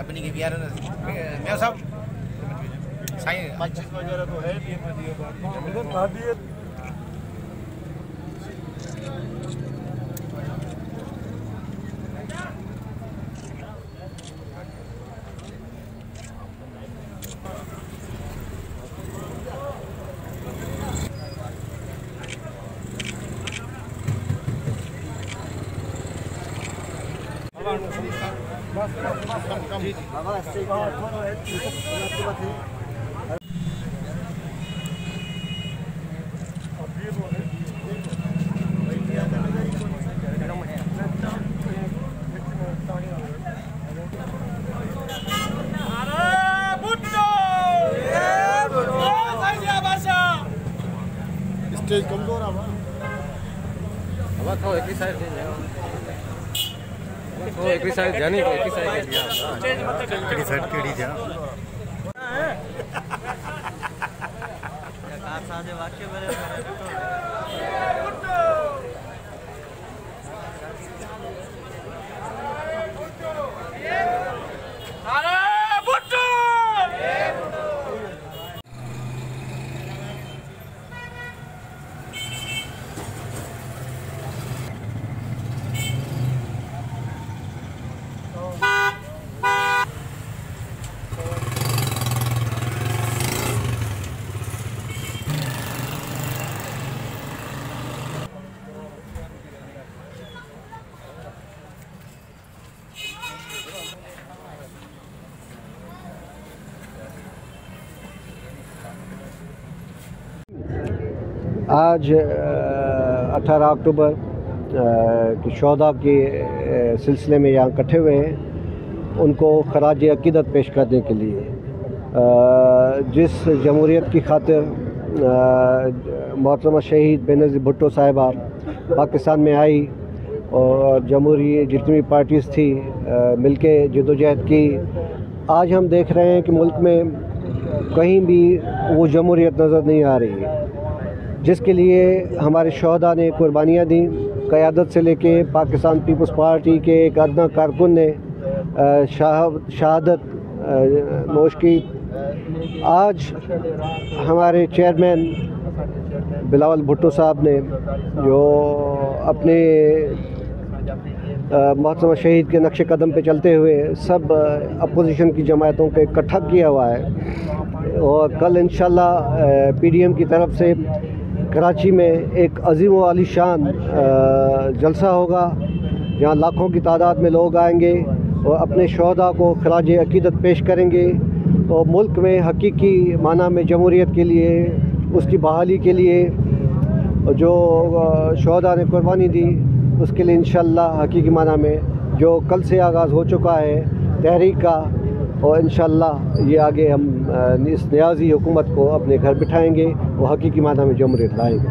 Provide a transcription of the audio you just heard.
बनी के बिहार मेयर साहब साईं मस्जिद वगैरह तो है भी स्टेज कमजोर हवा तो एक ही साइड तो एक ही साइड जानी तो एक ही साइड केड़ी साइड केड़ी जा कार साजे वाक्य बरे आज 18 अक्टूबर की शोहदा के सिलसिले में यहाँ इकट्ठे हुए हैं उनको खराज अकीदत पेश करने के लिए। जिस जमहूरियत की खातिर मोहतरमा शहीद बेनज़ीर भुट्टो साहिबा पाकिस्तान में आई और जमहूरी जितनी भी पार्टीज़ थी मिलके जदोजहद की, आज हम देख रहे हैं कि मुल्क में कहीं भी वो जमहूरियत नज़र नहीं आ रही है, जिसके लिए हमारे शहदा ने कुर्बानियाँ दी। क़यादत से लेके पाकिस्तान पीपल्स पार्टी के एक अदना कारकुन ने शहादत नोश की। आज हमारे चेयरमैन बिलावल भुट्टो साहब ने जो अपने मोहतरमा शहीद के नक्शे कदम पे चलते हुए सब अपोजिशन की जमातों को इकट्ठा किया हुआ है और कल इंशाल्लाह PDM की तरफ से कराची में एक अजीम व आलीशान जलसा होगा जहाँ लाखों की तादाद में लोग आएंगे और अपने शहदा को खराज अकीदत पेश करेंगे और मुल्क में हकीकी माना में जमहूरियत के लिए, उसकी बहाली के लिए जो शहदा ने कुर्बानी दी उसके लिए इंशाअल्लाह हकीकी माना में जो कल से आगाज़ हो चुका है तहरीक का, और इंशाअल्लाह ये आगे हम इस न्याज़ी हुकूमत को अपने घर बिठाएंगे और हकीकी माना में जमहूरियत लाएंगे।